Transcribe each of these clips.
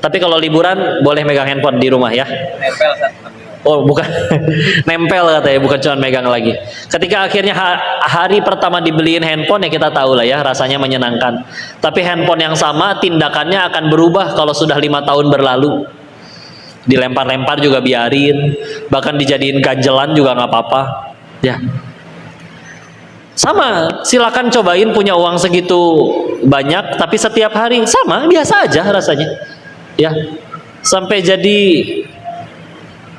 Tapi kalau liburan boleh megang handphone di rumah ya. Nempel Ustaz. Oh bukan, nempel katanya, bukan cuma megang lagi. Ketika akhirnya hari pertama dibeliin handphone, ya kita tahu lah ya, rasanya menyenangkan. Tapi handphone yang sama tindakannya akan berubah kalau sudah 5 tahun berlalu. Dilempar-lempar juga biarin, bahkan dijadiin ganjelan juga nggak apa-apa. Ya, sama. Silakan cobain punya uang segitu banyak, tapi setiap hari sama, biasa aja rasanya. Ya, sampai jadi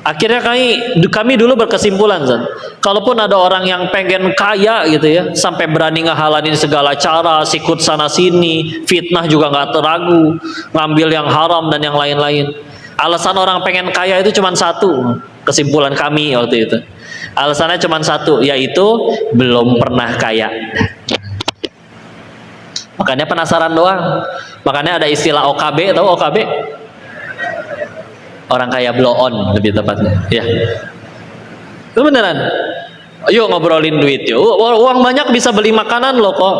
akhirnya kami dulu berkesimpulan, Zan, kalaupun ada orang yang pengen kaya gitu ya, sampai berani ngehalalin segala cara, sikut sana sini, fitnah juga nggak teragu, ngambil yang haram dan yang lain-lain. Alasan orang pengen kaya itu cuma satu, kesimpulan kami waktu itu. Alasannya cuma satu, yaitu belum pernah kaya. Makanya penasaran doang. Makanya ada istilah OKB, tahu OKB? Orang kaya blow on lebih tepatnya, ya. Itu beneran. Yuk ngobrolin duit yuk. Uang banyak bisa beli makanan loh kok.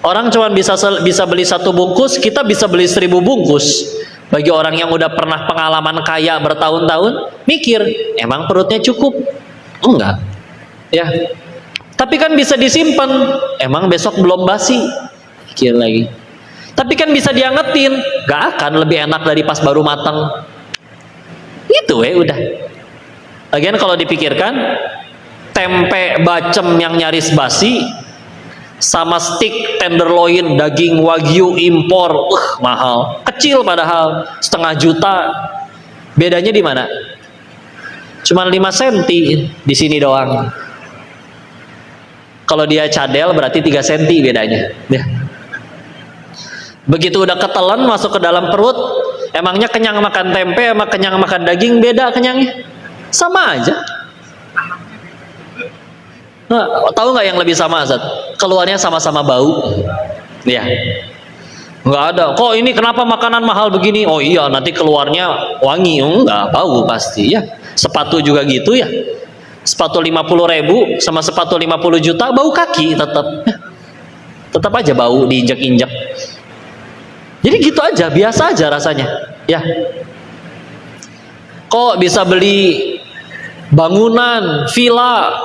Orang cuma bisa beli 1 bungkus, kita bisa beli 1000 bungkus. Bagi orang yang udah pernah pengalaman kaya bertahun-tahun, mikir, emang perutnya cukup? Enggak. Ya. Tapi kan bisa disimpan. Emang besok belum basi? Mikir lagi. Tapi kan bisa diangetin. Gak akan lebih enak dari pas baru matang. Itu udah. Lagian kalau dipikirkan, tempe bacem yang nyaris basi sama stik tenderloin daging wagyu impor, mahal, kecil padahal 0,5 juta. Bedanya di mana? Cuman 5 senti di sini doang. Kalau dia cadel berarti 3 senti bedanya. Ya. Begitu udah ketelan masuk ke dalam perut, emangnya kenyang makan tempe sama kenyang makan daging beda kenyangnya? Sama aja. Nah, tahu nggak yang lebih sama, Zat? Keluarnya sama-sama bau. Ya. Nggak ada. Kok ini kenapa makanan mahal begini? Oh iya, nanti keluarnya wangi. Enggak, bau pasti ya. Sepatu juga gitu ya. Sepatu 50.000 sama sepatu 50 juta bau kaki tetap. Tetap aja bau diinjak-injak. Jadi gitu aja, biasa aja rasanya, ya. Kok bisa beli bangunan, villa,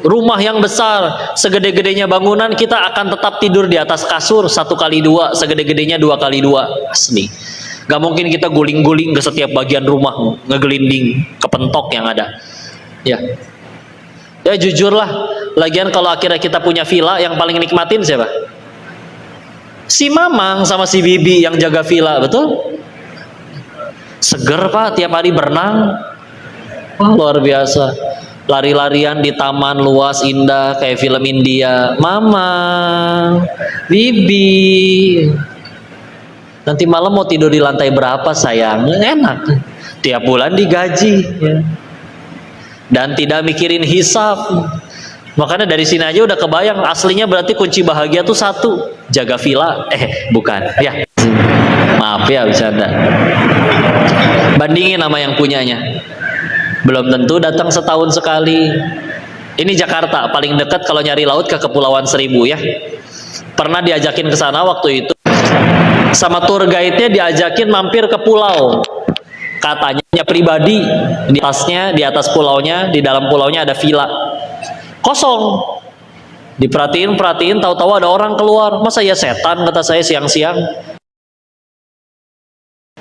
rumah yang besar, segede-gedenya bangunan, kita akan tetap tidur di atas kasur 1x2, segede-gedenya 2x2, asli. Gak mungkin kita guling-guling ke setiap bagian rumah, ngegelinding, kepentok yang ada, ya. Ya jujurlah, lagian kalau akhirnya kita punya villa, yang paling nikmatin siapa? Si Mamang sama si Bibi yang jaga villa, betul? Seger Pak, tiap hari berenang. Wah, luar biasa. Lari-larian di taman luas indah kayak film India. Mamang, Bibi. Nanti malam mau tidur di lantai berapa sayang? Enak. Tiap bulan digaji. Ya. Dan tidak mikirin hisab. Makanya dari sini aja udah kebayang, aslinya berarti kunci bahagia tuh satu, jaga villa. Bukan, ya. Maaf ya bercanda. Bandingin sama yang punyanya. Belum tentu datang setahun sekali. Ini Jakarta, paling dekat kalau nyari laut ke Kepulauan Seribu ya. Pernah diajakin ke sana waktu itu. Sama tour guide-nya diajakin mampir ke pulau. Katanya pribadi, di atas pulaunya, di dalam pulaunya ada villa. Kosong. Diperhatiin, tahu-tahu ada orang keluar. Masa ya setan, kata saya siang-siang.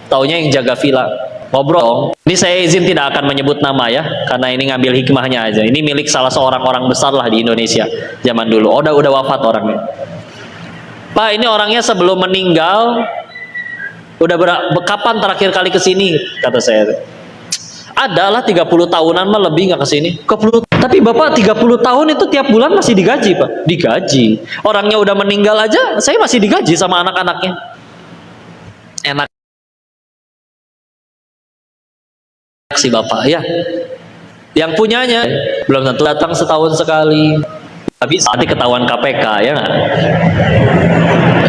Taunya yang jaga villa. Ngobrol. Ini saya izin tidak akan menyebut nama ya, karena ini ngambil hikmahnya aja. Ini milik salah seorang orang besar lah di Indonesia zaman dulu. Udah wafat orangnya. Pak, ini orangnya sebelum meninggal kapan terakhir kali kesini? Kata saya. Adalah 30 tahunan mah lebih nggak kesini. Tapi Bapak 30 tahun itu tiap bulan masih digaji Pak. Digaji. Orangnya udah meninggal aja, saya masih digaji sama anak-anaknya. Enak si Bapak ya. Yang punyanya belum tentu datang setahun sekali. Tapi nanti ketahuan KPK ya nggak?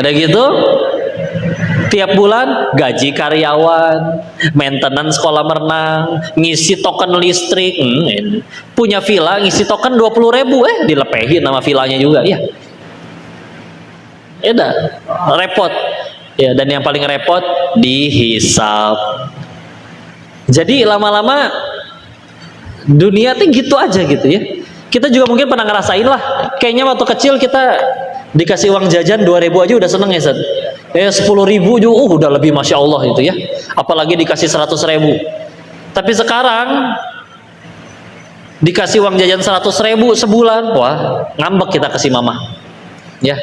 Udah gitu. Tiap bulan gaji karyawan, maintenance kolam renang, ngisi token listrik, punya villa ngisi token 20.000, dilepehin sama villanya juga, ya. Udah repot. Ya, dan yang paling repot dihisab. Jadi lama-lama dunia tuh gitu aja gitu ya. Kita juga mungkin pernah ngerasain lah. Kayaknya waktu kecil kita dikasih uang jajan 2.000 aja udah seneng ya, Ustaz. 10.000 juga udah lebih masya Allah itu ya. Apalagi dikasih 100.000. Tapi sekarang dikasih uang jajan 100.000 sebulan, wah ngambek kita kasih mama. Ya.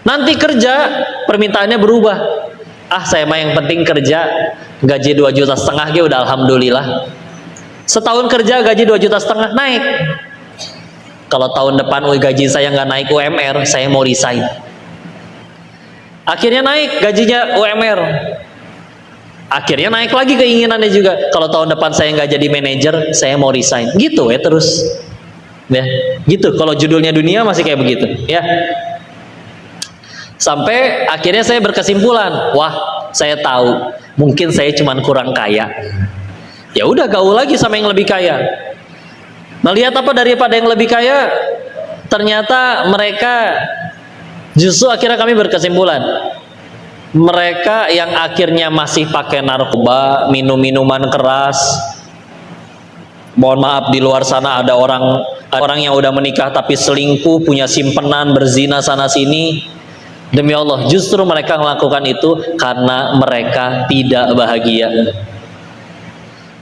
Nanti kerja permintaannya berubah. Ah saya mah yang penting kerja, gaji 2,5 juta ya udah alhamdulillah. Setahun kerja gaji 2,5 juta naik. Kalau tahun depan gaji saya nggak naik UMR, saya mau resign. Akhirnya naik gajinya UMR. Akhirnya naik lagi keinginannya juga. Kalau tahun depan saya nggak jadi manajer, saya mau resign. Gitu ya terus. Ya, gitu. Kalau judulnya dunia masih kayak begitu, ya. Sampai akhirnya saya berkesimpulan, wah, saya tahu mungkin saya cuman kurang kaya. Ya udah gaul lagi sama yang lebih kaya. Melihat apa daripada yang lebih kaya? Ternyata mereka justru akhirnya kami berkesimpulan, mereka yang akhirnya masih pakai narkoba, minum minuman keras. Mohon maaf, di luar sana ada orang yang udah menikah tapi selingkuh, punya simpenan, berzina sana sini. Demi Allah, justru mereka melakukan itu karena mereka tidak bahagia.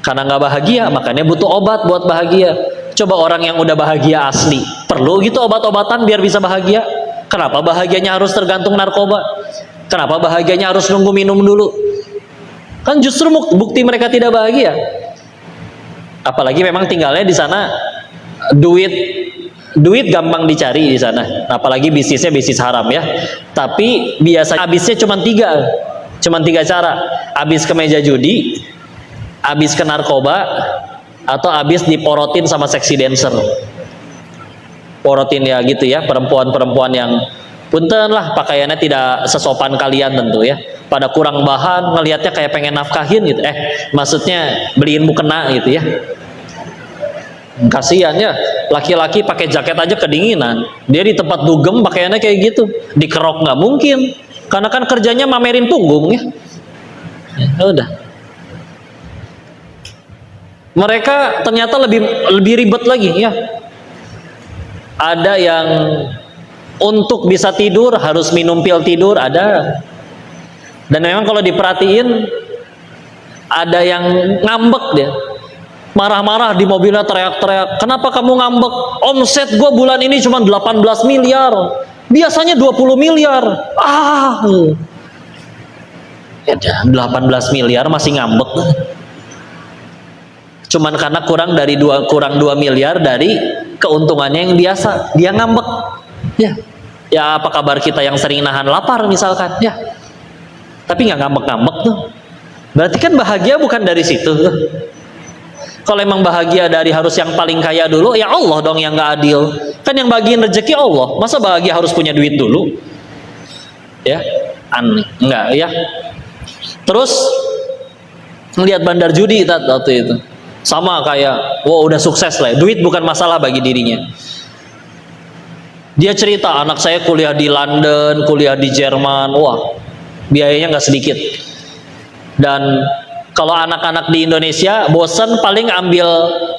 Karena nggak bahagia, makanya butuh obat buat bahagia. Coba orang yang udah bahagia asli, perlu gitu obat-obatan biar bisa bahagia? Kenapa bahagianya harus tergantung narkoba? Kenapa bahagianya harus nunggu minum dulu? Kan justru bukti mereka tidak bahagia. Apalagi memang tinggalnya di sana, duit gampang dicari di sana. Apalagi bisnisnya bisnis haram ya. Tapi biasanya habisnya cuma tiga cara. Habis ke meja judi, habis ke narkoba, atau habis diporotin sama seksi dancer. Porotin ya gitu ya, perempuan-perempuan yang punten lah pakaiannya tidak sesopan kalian tentu ya, pada kurang bahan, ngelihatnya kayak pengen nafkahin gitu, maksudnya beliin mukena gitu ya. Kasihan ya, laki-laki pakai jaket aja kedinginan, dia di tempat dugem pakaiannya kayak gitu, dikerok nggak mungkin, karena kan kerjanya mamerin punggung ya. Ya udah. Mereka ternyata lebih ribet lagi ya. Ada yang untuk bisa tidur harus minum pil tidur, ada. Dan memang kalau diperhatiin ada yang ngambek dia. Marah-marah di mobilnya, teriak-teriak, "Kenapa kamu ngambek? Omset gua bulan ini cuma 18 miliar. Biasanya 20 miliar." Ya 18 miliar masih ngambek. Cuman karena kurang 2 miliar dari keuntungannya yang biasa, dia ngambek. Ya apa kabar kita yang sering nahan lapar misalkan, ya. Tapi nggak ngambek-ngambek tuh. Berarti kan bahagia bukan dari situ tuh. Kalau emang bahagia dari harus yang paling kaya dulu, ya Allah dong yang nggak adil. Kan yang bagiin rezeki Allah, masa bahagia harus punya duit dulu? Ya, aneh, enggak ya. Terus ngelihat bandar judi waktu itu. Sama kayak, wah udah sukses lah, duit bukan masalah bagi dirinya. Dia cerita, anak saya kuliah di London, kuliah di Jerman, wah biayanya nggak sedikit. Dan kalau anak-anak di Indonesia bosen paling ambil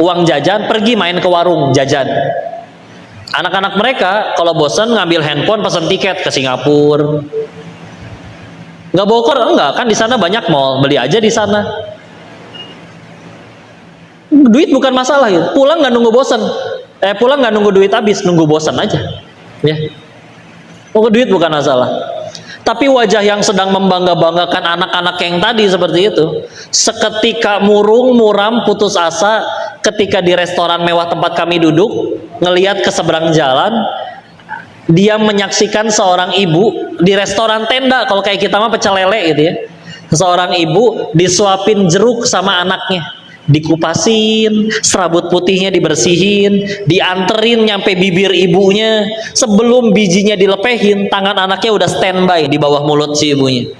uang jajan, pergi main ke warung jajan. Anak-anak mereka kalau bosen ngambil handphone, pesan tiket ke Singapura. Nggak bokor, enggak kan di sana banyak mall, beli aja di sana. Duit bukan masalah gitu. Pulang nggak nunggu bosan. Pulang nggak nunggu duit habis, nunggu bosan aja. Ya. Duit bukan masalah. Tapi wajah yang sedang membangga-banggakan anak-anak yang tadi seperti itu, seketika muram, putus asa, ketika di restoran mewah tempat kami duduk, ngelihat ke seberang jalan, dia menyaksikan seorang ibu di restoran tenda, kalau kayak kita mah pecel lele gitu ya. Seorang ibu disuapin jeruk sama anaknya, dikupasin, serabut putihnya dibersihin, dianterin nyampe bibir ibunya. Sebelum bijinya dilepehin, tangan anaknya udah standby di bawah mulut si ibunya.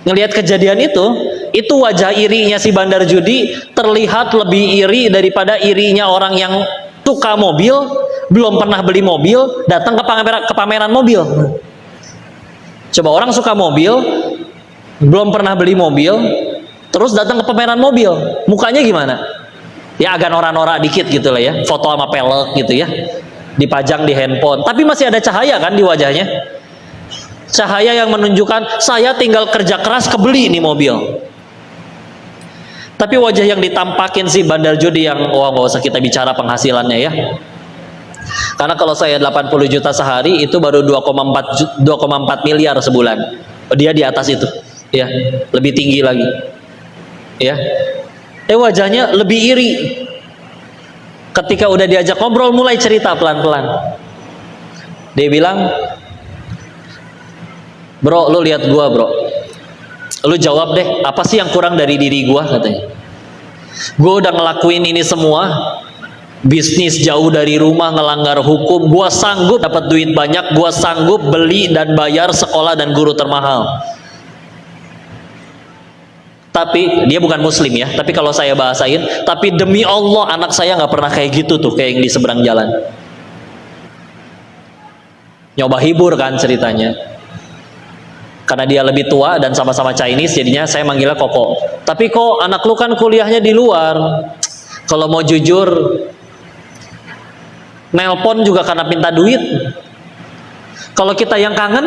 Ngelihat kejadian itu wajah irinya si bandar judi terlihat lebih iri daripada irinya orang yang suka mobil, belum pernah beli mobil, datang ke pameran mobil. Coba orang suka mobil, belum pernah beli mobil, terus datang ke pameran mobil, mukanya gimana? Ya agak norak-norak dikit gitu lah ya, foto sama pelek gitu ya, dipajang di handphone, tapi masih ada cahaya kan di wajahnya, cahaya yang menunjukkan saya tinggal kerja keras kebeli nih mobil. Tapi wajah yang ditampakin si bandar judi yang wah nggak usah kita bicara penghasilannya ya. Karena kalau saya 80 juta sehari itu baru 2,4 miliar sebulan. Dia di atas itu, ya, lebih tinggi lagi. Ya. Wajahnya lebih iri. Ketika udah diajak ngobrol mulai cerita pelan-pelan. Dia bilang, "Bro, lu lihat gua, Bro. Lu jawab deh, apa sih yang kurang dari diri gua?" katanya. "Gua udah ngelakuin ini semua, bisnis jauh dari rumah, ngelanggar hukum, gua sanggup dapat duit banyak, gua sanggup beli dan bayar sekolah dan guru termahal. Tapi dia bukan muslim ya, tapi kalau saya bahasain, tapi demi Allah anak saya nggak pernah kayak gitu tuh, kayak yang di seberang jalan." Nyoba hibur kan ceritanya. Karena dia lebih tua dan sama-sama Chinese, jadinya saya manggilnya Koko. "Tapi kok anak lu kan kuliahnya di luar. Kalau mau jujur, nelpon juga karena minta duit. Kalau kita yang kangen,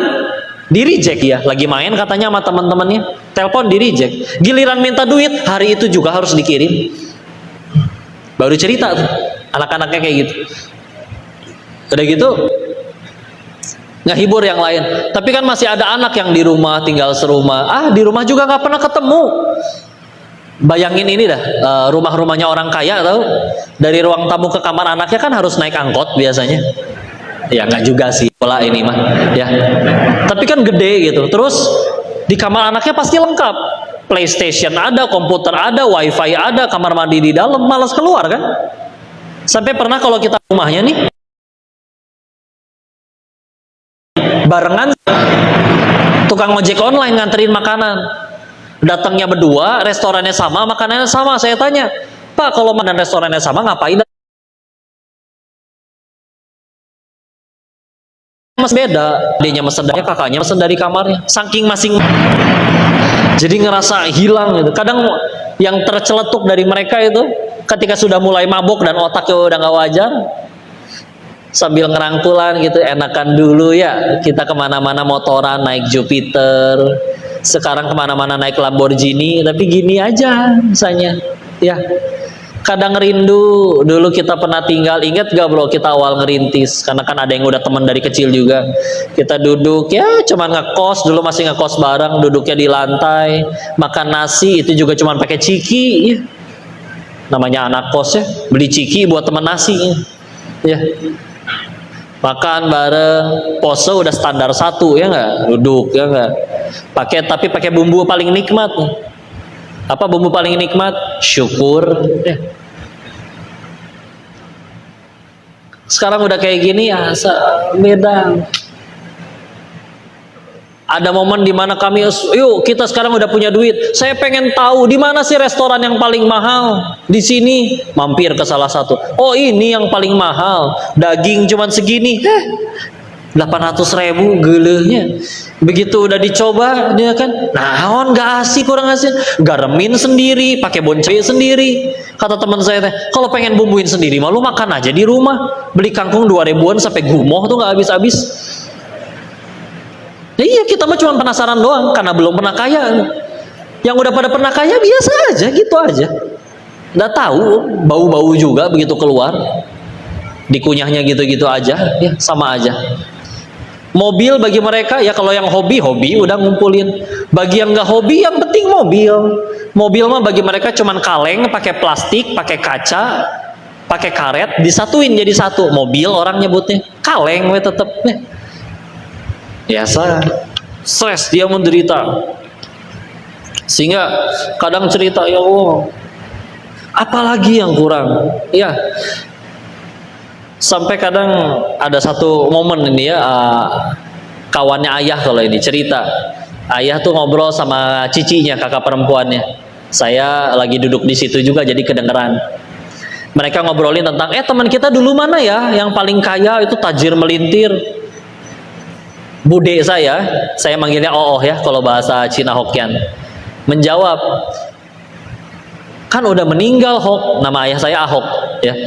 di reject ya. Lagi main katanya sama teman-temannya, telepon di reject. Giliran minta duit, hari itu juga harus dikirim." Baru cerita tuh, anak-anaknya kayak gitu. Udah gitu, ngehibur yang lain. Tapi kan masih ada anak yang di rumah tinggal serumah. Di rumah juga nggak pernah ketemu. Bayangin ini dah, rumah-rumahnya orang kaya tahu. Dari ruang tamu ke kamar anaknya kan harus naik angkot biasanya. Ya nggak juga sih pola ini mah. Ya. Tapi kan gede gitu. Terus di kamar anaknya pasti lengkap. PlayStation ada, komputer ada, WiFi ada, kamar mandi di dalam. Malas keluar kan? Sampai pernah kalau kita rumahnya nih, barengan tukang ojek online nganterin makanan, datangnya berdua, restorannya sama, makanannya sama. Saya tanya, "Pak, kalau makanan restorannya sama ngapain mas beda?" Adanya mesen dari kakaknya, mesen dari kamarnya, saking masing, jadi ngerasa hilang gitu. Kadang yang terceletuk dari mereka itu ketika sudah mulai mabuk dan otaknya udah nggak wajar, sambil ngerangkulan gitu, "Enakan dulu ya kita kemana-mana motoran naik Jupiter, sekarang kemana-mana naik Lamborghini, tapi gini aja misalnya ya." Kadang rindu dulu kita pernah tinggal, ingat gak bro kita awal ngerintis, karena kan ada yang udah teman dari kecil juga, kita duduk ya cuman ngekos, dulu masih ngekos bareng, duduknya di lantai, makan nasi itu juga cuman pakai ciki ya. Namanya anak kos ya, beli ciki buat temen nasi ya. Makan bareng, pose udah standar satu ya nggak, duduk ya nggak, tapi pakai bumbu paling nikmat. Apa bumbu paling nikmat? Syukur ya. Sekarang udah kayak gini ya, beda. Ada momen dimana kami, yuk kita sekarang udah punya duit, saya pengen tahu di mana sih restoran yang paling mahal di sini. Mampir ke salah satu, oh ini yang paling mahal, daging cuman segini, 800.000 gelehnya. Begitu udah dicoba dia kan, naon gak asik, kurang asik, garemin sendiri, pakai bonceng sendiri. Kata teman saya teh, kalau pengen bumbuin sendiri mah lu makan aja di rumah, beli kangkung 2.000-an sampai gumoh tuh nggak habis-habis. Iya, kita mah cuma penasaran doang karena belum pernah kaya. Yang udah pada pernah kaya biasa aja, gitu aja. Udah tahu, bau-bau juga begitu keluar. Dikunyahnya gitu-gitu aja, ya sama aja. Mobil bagi mereka ya, kalau yang hobi udah ngumpulin. Bagi yang nggak hobi yang penting mobil. Mobil mah bagi mereka cuman kaleng, pakai plastik, pakai kaca, pakai karet, disatuin jadi satu. Mobil orang nyebutnya, kaleng we tetep. Biasa, stres dia menderita. Sehingga kadang cerita, ya Allah, apalagi yang kurang? Ya, sampai kadang ada satu momen ini ya, kawannya ayah kalau ini cerita, ayah tuh ngobrol sama cicinya, kakak perempuannya. Saya lagi duduk di situ juga, jadi kedengeran. Mereka ngobrolin tentang, teman kita dulu mana ya, yang paling kaya itu tajir melintir. Bude saya manggilnya Oo ya kalau bahasa Cina Hokkien, menjawab, kan udah meninggal Hok, nama ayah saya Ahok ya,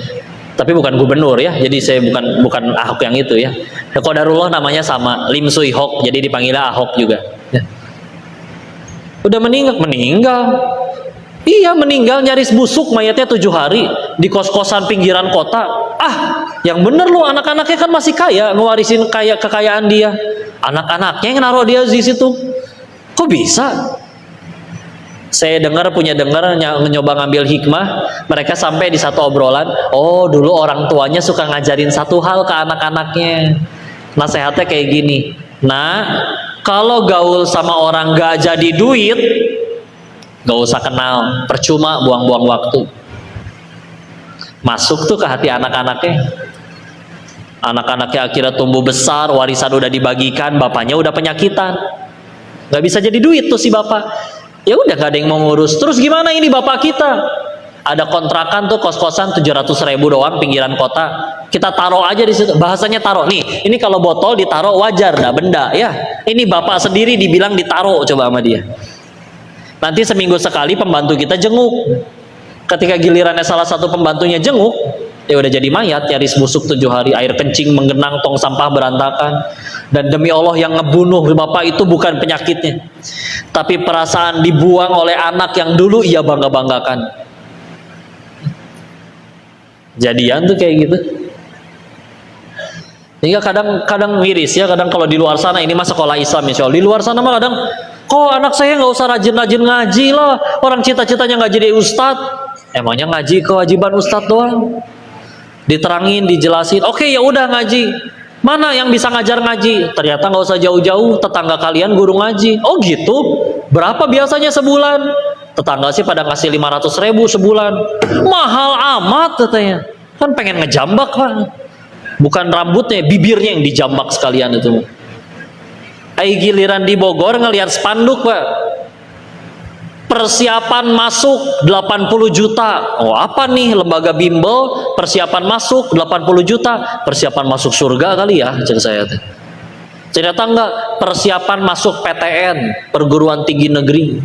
tapi bukan gubernur ya, jadi saya bukan Ahok yang itu ya. Qadarullah namanya sama, Lim Sui Hok, jadi dipanggilnya Ahok juga ya. Udah meninggal. Iya, meninggal nyaris busuk mayatnya 7 hari di kos-kosan pinggiran kota. Yang bener lu, anak-anaknya kan masih kaya, ngewarisin kekayaan dia. Anak-anaknya yang naruh dia di situ. Kok bisa? Saya punya dengar nyoba ngambil hikmah, mereka sampai di satu obrolan, oh dulu orang tuanya suka ngajarin satu hal ke anak-anaknya. Nasihatnya kayak gini, nah kalau gaul sama orang gak jadi duit, gak usah kenal, percuma buang-buang waktu. Masuk tuh ke hati anak-anaknya. Anak-anaknya akhirnya tumbuh besar, warisan udah dibagikan, bapaknya udah penyakitan, gak bisa jadi duit tuh si bapak. Ya udah gak ada yang mau ngurus. Terus gimana ini bapak kita? Ada kontrakan tuh kos-kosan 700.000 doang pinggiran kota. Kita taruh aja di situ. Bahasanya taruh nih. Ini kalau botol ditaruh wajar dah benda ya. Ini bapak sendiri dibilang ditaruh coba sama dia. Nanti seminggu sekali pembantu kita jenguk. Ketika gilirannya salah satu pembantunya jenguk, ya udah jadi mayat, nyaris busuk 7 hari, air kencing menggenang, tong sampah berantakan. Dan demi Allah yang ngebunuh bapak itu bukan penyakitnya, tapi perasaan dibuang oleh anak yang dulu ia bangga-banggakan. Jadian tuh kayak gitu. Hingga kadang miris ya, kadang kalau di luar sana, ini mah sekolah Islam insya Allah, di luar sana mah kadang, kok anak saya nggak usah rajin-rajin ngaji lah, orang cita-citanya nggak jadi ustadz. Emangnya ngaji kewajiban ustadz doang? Diterangin, dijelasin, oke ya udah ngaji. Mana yang bisa ngajar ngaji? Ternyata nggak usah jauh-jauh, tetangga kalian guru ngaji. Oh gitu? Berapa biasanya sebulan? Tetangga sih pada ngasih 500.000 sebulan. Mahal amat katanya. Kan pengen ngejambak Pak. Bukan rambutnya, bibirnya yang dijambak sekalian itu. Giliran di Bogor ngelihat spanduk Pak. Persiapan masuk 80 juta. Oh apa nih, lembaga bimbel persiapan masuk 80 juta. Persiapan masuk surga kali ya, cek saya. Ternyata enggak, persiapan masuk PTN, perguruan tinggi negeri.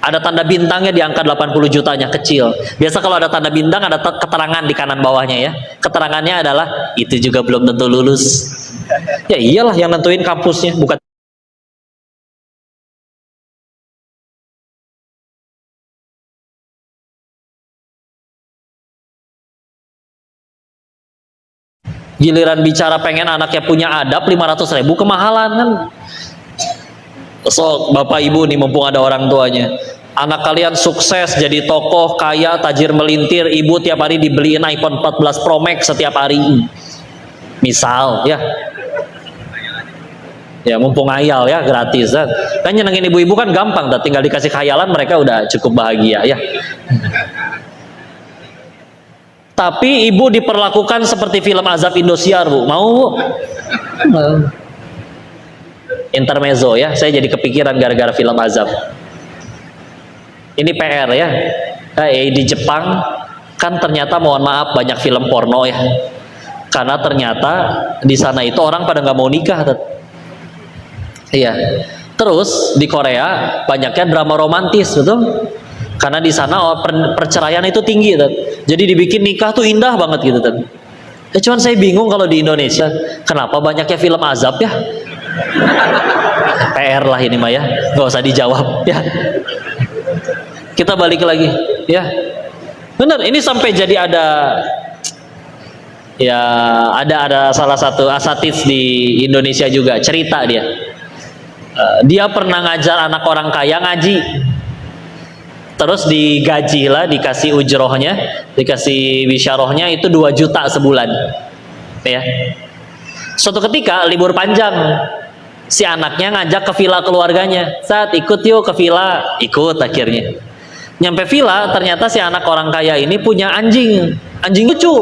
Ada tanda bintangnya di angka 80 jutanya, kecil. Biasa kalau ada tanda bintang ada keterangan di kanan bawahnya ya. Keterangannya adalah itu juga belum tentu lulus. Ya iyalah yang nentuin kampusnya, bukan. Giliran bicara pengen anaknya punya adab, 500.000 kemahalan kan. So bapak ibu nih, mumpung ada orang tuanya, anak kalian sukses jadi tokoh, kaya, tajir melintir, ibu tiap hari dibeliin iPhone 14 Pro Max setiap hari misal ya mumpung ngayal ya, gratis kan nyenengin ibu-ibu kan gampang, tinggal dikasih khayalan mereka udah cukup bahagia ya. Tapi ibu diperlakukan seperti film azab Indosiar Bu, mau Bu? Intermezzo ya, saya jadi kepikiran gara-gara film azab. Ini PR ya. Di Jepang kan ternyata mohon maaf banyak film porno ya, karena ternyata di sana itu orang pada nggak mau nikah. Iya. Terus di Korea banyaknya drama romantis, betul? Karena di sana perceraian itu tinggi, jadi dibikin nikah tuh indah banget gitu. Cuman saya bingung kalau di Indonesia kenapa banyaknya film azab ya. PR lah ini mah ya, nggak usah dijawab ya. Kita balik lagi ya. Bener, ini sampai jadi ada salah satu asatidz di Indonesia juga cerita dia. Dia pernah ngajar anak orang kaya ngaji. Terus digaji lah, dikasih ujrohnya, dikasih wisyarohnya itu 2 juta sebulan ya. Suatu ketika libur panjang, si anaknya ngajak ke villa keluarganya, saat ikut yuk ke villa, ikut akhirnya. Nyampe villa ternyata si anak orang kaya ini punya anjing lucu,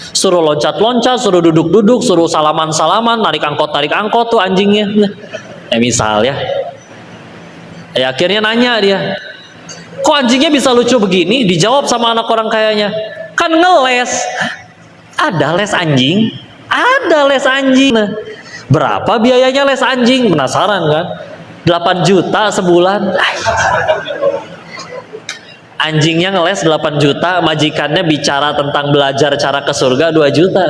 suruh loncat-loncat, suruh duduk-duduk, suruh salaman-salaman, narik angkot tuh anjingnya. Misal ya. Akhirnya nanya dia, kok anjingnya bisa lucu begini? Dijawab sama anak orang kayanya, kan ngeles. Ada les anjing? Ada les anjing. Berapa biayanya les anjing? Penasaran kan? 8 juta sebulan. Anjingnya ngeles 8 juta, majikannya bicara tentang belajar cara ke surga 2 juta.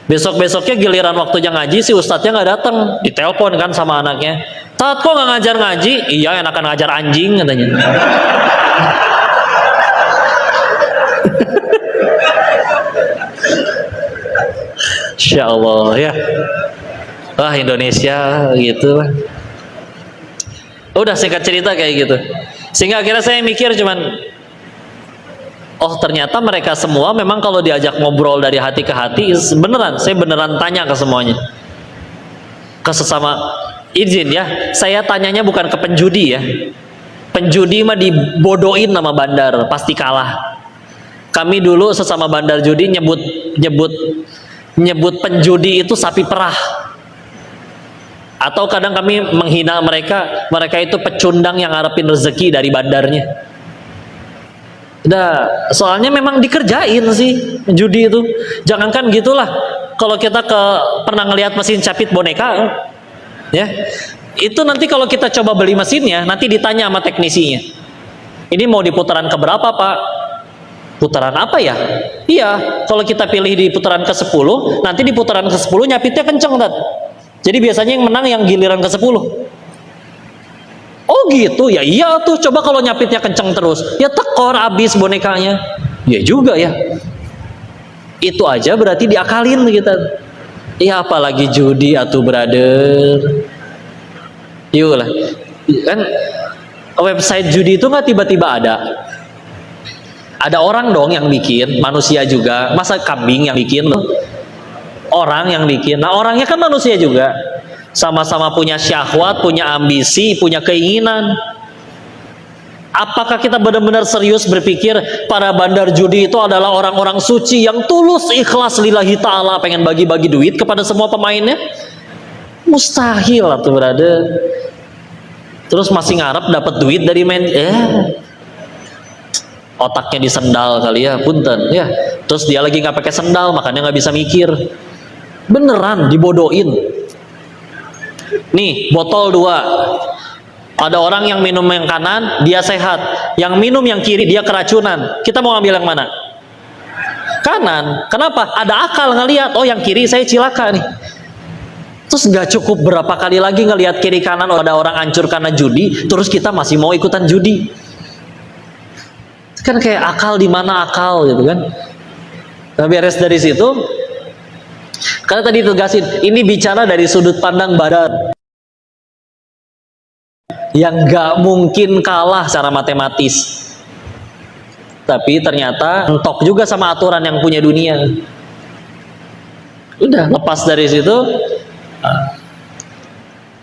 Besok-besoknya giliran waktunya ngaji, si ustadznya nggak datang, ditelepon kan sama anaknya. Saat kok nggak ngajar ngaji? Iya, enakan ngajar anjing katanya. Insya Allah ya. Wah, Indonesia gitu lah. Udah singkat cerita kayak gitu. Sehingga akhirnya saya mikir cuman, oh ternyata mereka semua memang kalau diajak ngobrol dari hati ke hati, beneran, saya beneran tanya ke semuanya. Ke sesama, izin ya, saya tanyanya bukan ke penjudi ya. Penjudi mah dibodohin sama bandar, pasti kalah. Kami dulu sesama bandar judi nyebut penjudi itu sapi perah. Atau kadang kami menghina mereka itu pecundang yang ngarepin rezeki dari bandarnya. Soalnya memang dikerjain sih judi itu. Jangankan gitulah, kalau kita pernah ngelihat mesin capit boneka, ya, itu nanti kalau kita coba beli mesinnya, nanti ditanya sama teknisinya, ini mau di putaran keberapa pak? Putaran apa ya? Iya, kalau kita pilih di putaran ke-10, nanti di putaran ke-10 nyapitnya kenceng, Tat. Jadi biasanya yang menang yang giliran ke-10. Oh gitu, ya iya tuh, coba kalau nyapitnya kenceng terus, ya tekor abis bonekanya. Ya juga ya. Itu aja berarti diakalin kita. Ya apalagi judi atuh brother. Yuk lah. Kan website judi itu nggak tiba-tiba ada. Ada orang dong yang bikin, manusia juga. Masa kambing yang bikin loh? Orang yang bikin. Nah orangnya kan manusia juga, sama-sama punya syahwat, punya ambisi, punya keinginan. Apakah kita benar-benar serius berpikir para bandar judi itu adalah orang-orang suci yang tulus ikhlas lillahi ta'ala pengen bagi-bagi duit kepada semua pemainnya? Mustahil lah tuh brother. Terus masih ngarep dapat duit dari main, otaknya disendal kali ya, punten ya. Terus dia lagi nggak pakai sendal, makanya nggak bisa mikir. Beneran dibodohin. Nih botol 2, ada orang yang minum yang kanan dia sehat, yang minum yang kiri dia keracunan. Kita mau ambil yang mana? Kanan. Kenapa? Ada akal ngelihat, oh yang kiri saya cilaka nih. Terus nggak cukup berapa kali lagi ngelihat kiri kanan, oh ada orang hancur karena judi, terus kita masih mau ikutan judi. Kan kayak akal di mana akal gitu kan. Nah, beres dari situ. Karena tadi tegasin, ini bicara dari sudut pandang barat yang gak mungkin kalah secara matematis, tapi ternyata mentok juga sama aturan yang punya dunia. Udah lepas dari situ,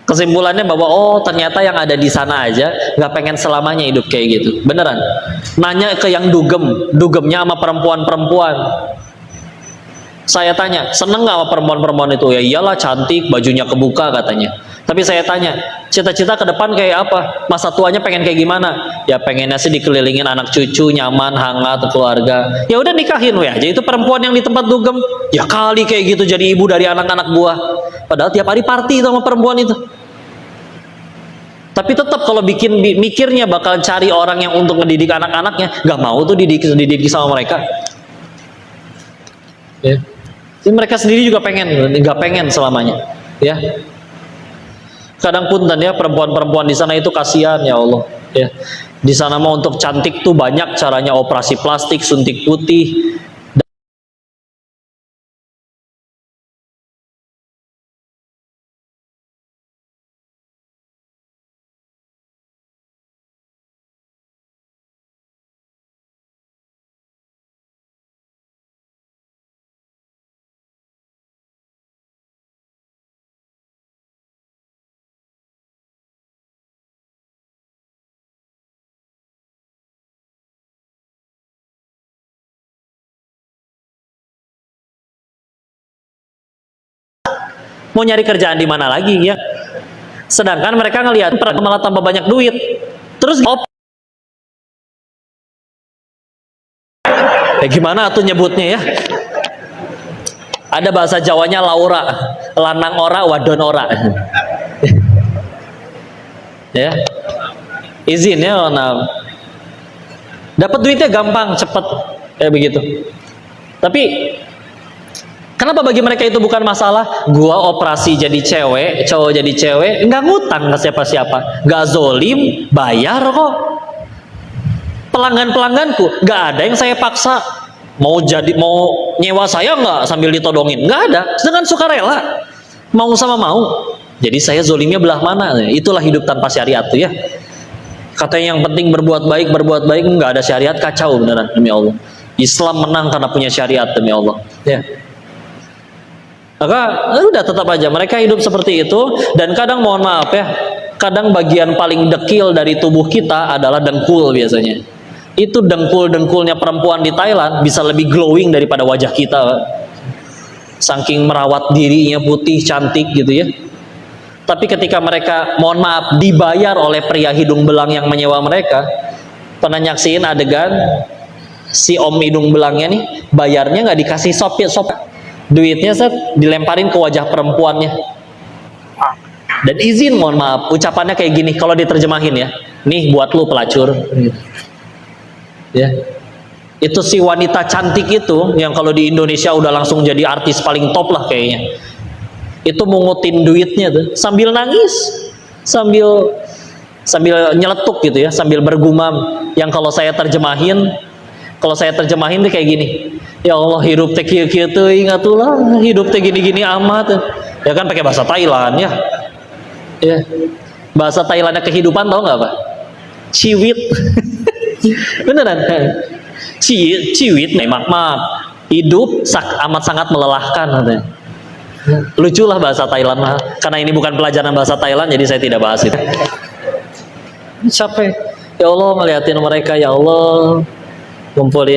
kesimpulannya bahwa oh ternyata yang ada di sana aja gak pengen selamanya hidup kayak gitu. Beneran. Nanya ke yang dugemnya sama perempuan-perempuan. Saya tanya, seneng gak sama perempuan-perempuan itu? Ya iyalah, cantik, bajunya kebuka katanya. Tapi saya tanya, cita-cita ke depan kayak apa? Masa tuanya pengen kayak gimana? Ya pengennya sih dikelilingin anak cucu, nyaman, hangat, keluarga. Ya udah nikahin we aja itu perempuan yang di tempat dugem. Ya kali kayak gitu jadi ibu dari anak-anak buah. Padahal tiap hari party sama perempuan itu. Tapi tetap kalau mikirnya bakal cari orang yang untuk ngedidik anak-anaknya, gak mau tuh dididik sama mereka. Ya. Jadi mereka sendiri juga nggak pengen selamanya, ya. Kadang punten ya perempuan-perempuan di sana itu kasihan ya Allah, ya. Di sana mau untuk cantik tuh banyak caranya, operasi plastik, suntik putih. Mau nyari kerjaan di mana lagi ya? Sedangkan mereka ngelihat malah tambah banyak duit. Terus gimana tuh nyebutnya ya? Ada bahasa Jawanya Laura. lanang ora wadon ora. Ya, izin ya, nah, dapat duitnya gampang, cepet, kayak begitu. Tapi kenapa bagi mereka itu bukan masalah? Gua operasi jadi cewek, cowok jadi cewek, nggak ngutang ke siapa-siapa, nggak zolim, bayar kok. Pelanggan-pelangganku nggak ada yang saya paksa mau nyewa saya nggak sambil ditodongin, nggak ada, dengan sukarela, mau sama mau. Jadi saya zolimnya belah mana? Itulah hidup tanpa syariat tuh ya. Katanya yang penting berbuat baik, nggak ada syariat, kacau beneran demi Allah. Islam menang karena punya syariat demi Allah. Ya. Maka udah tetap aja mereka hidup seperti itu. Dan kadang mohon maaf ya, kadang bagian paling dekil dari tubuh kita adalah dengkul biasanya. Itu dengkul-dengkulnya perempuan di Thailand bisa lebih glowing daripada wajah kita, Pak. Saking merawat dirinya putih cantik gitu ya. Tapi ketika mereka, mohon maaf, dibayar oleh pria hidung belang yang menyewa mereka, pernah nyaksiin adegan si om hidung belangnya nih, bayarnya nggak dikasih sop, duitnya dilemparin ke wajah perempuannya. Dan izin, mohon maaf, ucapannya kayak gini, kalau diterjemahin ya, nih buat lu pelacur. Ya, itu si wanita cantik itu, yang kalau di Indonesia udah langsung jadi artis paling top lah kayaknya. Itu mungutin duitnya tuh sambil nangis, sambil nyeletuk gitu ya, sambil bergumam, yang kalau saya terjemahin tuh kayak gini, ya Allah, hidup teh kieu-kieu teuing atulah, hidup teh gini-gini amat. Ya kan pakai bahasa Thailand ya. Ya. Bahasa Thailandnya kehidupan tahu nggak Pak? Ciwit. Beneran. Ciwit memang hidup amat sangat melelahkan katanya. Luculah bahasa Thailand lah. Karena ini bukan pelajaran bahasa Thailand, jadi saya tidak bahas itu. Capek. Ya Allah, ngeliatin mereka, ya Allah,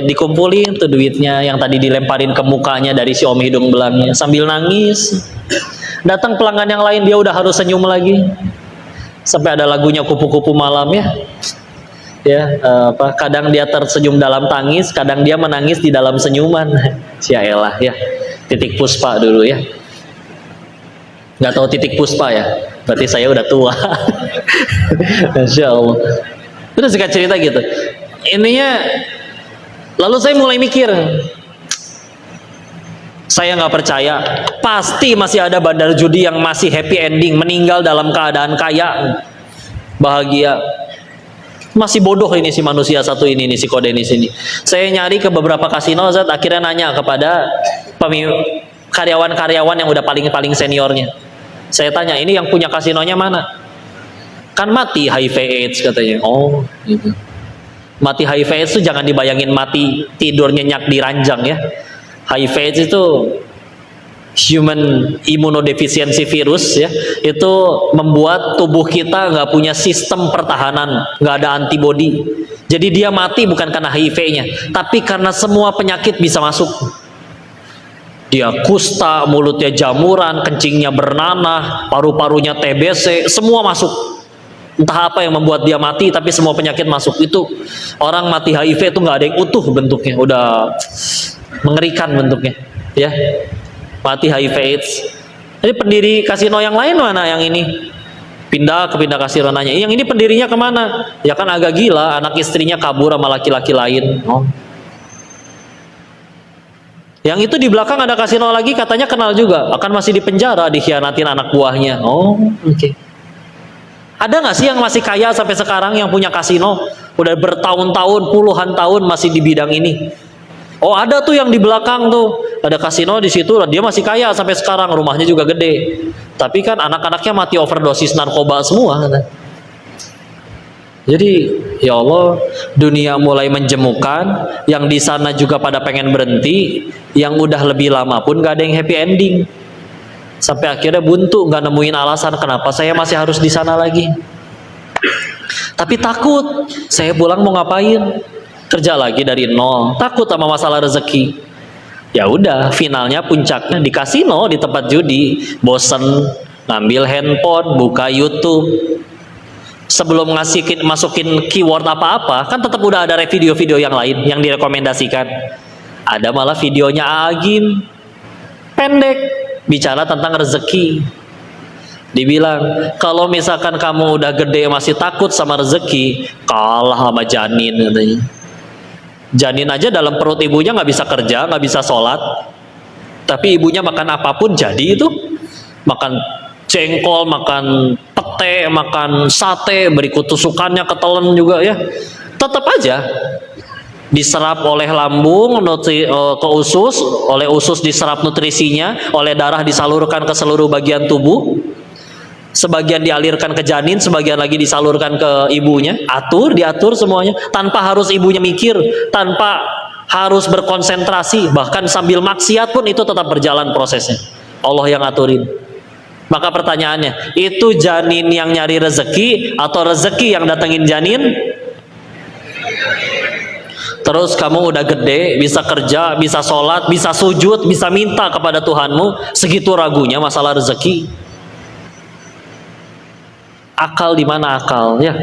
dikumpulin tuh duitnya yang tadi dilemparin ke mukanya dari si om hidung belangnya, sambil nangis. Datang pelanggan yang lain, dia udah harus senyum lagi. Sampai ada lagunya Kupu-Kupu Malam ya. Ya, kadang dia tersenyum dalam tangis, kadang dia menangis di dalam senyuman. Yaelah ya. Titik Puspa dulu ya. Nggak tahu Titik Puspa ya, berarti saya udah tua. Masya Allah. Udah singkat cerita gitu. Ininya, lalu saya mulai mikir, saya nggak percaya, pasti masih ada bandar judi yang masih happy ending, meninggal dalam keadaan kaya, bahagia. Masih bodoh ini si manusia satu ini nih, si Kodenis ini. Saya nyari ke beberapa kasino, akhirnya nanya kepada karyawan-karyawan yang udah paling seniornya. Saya tanya, ini yang punya kasinonya mana? Kan mati HIV AIDS katanya. Oh gitu. Mati HIV AIDS itu jangan dibayangin mati tidur nyenyak di ranjang ya. HIV AIDS itu human immunodeficiency virus ya. Itu membuat tubuh kita nggak punya sistem pertahanan, nggak ada antibody. Jadi dia mati bukan karena HIV-nya, tapi karena semua penyakit bisa masuk. Dia kusta, mulutnya jamuran, kencingnya bernanah, paru-parunya TBC, semua masuk. Entah apa yang membuat dia mati, tapi semua penyakit masuk. Itu orang mati HIV itu nggak ada yang utuh bentuknya, udah mengerikan bentuknya, ya. Mati HIV AIDS. Jadi pendiri kasino yang lain mana yang ini? Pindah kasino-nya. Yang ini pendirinya kemana? Ya kan agak gila, anak istrinya kabur sama laki-laki lain. Oh. Yang itu di belakang ada kasino lagi, katanya kenal juga, akan masih dipenjara, dikhianatin anak buahnya. Oh, oke. Okay. Ada nggak sih yang masih kaya sampai sekarang yang punya kasino, udah bertahun-tahun, puluhan tahun masih di bidang ini? Oh, ada tuh yang di belakang tuh, ada kasino di situ, dia masih kaya sampai sekarang, rumahnya juga gede. Tapi kan anak-anaknya mati overdosis narkoba semua. Jadi ya Allah, dunia mulai menjemukan, yang di sana juga pada pengen berhenti, yang udah lebih lama pun gak ada yang happy ending. Sampai akhirnya buntu, gak nemuin alasan kenapa saya masih harus di sana lagi. Tapi takut, saya pulang mau ngapain? Kerja lagi dari nol, takut sama masalah rezeki. Ya udah, finalnya puncaknya di kasino, di tempat judi, bosen, ngambil handphone, buka YouTube. Sebelum masukin keyword apa-apa, kan tetap udah ada video-video yang lain yang direkomendasikan. Ada malah videonya Agim, pendek, bicara tentang rezeki. Dibilang, kalau misalkan kamu udah gede masih takut sama rezeki, kalah sama janin katanya. Janin aja dalam perut ibunya nggak bisa kerja, nggak bisa sholat, tapi ibunya makan apapun jadi itu. Makan jengkol, makan pete, makan sate, berikut tusukannya ketelen juga ya. Tetap aja diserap oleh lambung ke usus, oleh usus diserap nutrisinya, oleh darah disalurkan ke seluruh bagian tubuh. Sebagian dialirkan ke janin, sebagian lagi disalurkan ke ibunya. Diatur semuanya tanpa harus ibunya mikir, tanpa harus berkonsentrasi, bahkan sambil maksiat pun itu tetap berjalan prosesnya. Allah yang aturin. Maka pertanyaannya, itu janin yang nyari rezeki atau rezeki yang datengin janin? Terus kamu udah gede, bisa kerja, bisa sholat, bisa sujud, bisa minta kepada Tuhanmu, segitu ragunya masalah rezeki. Akal di mana akal ya?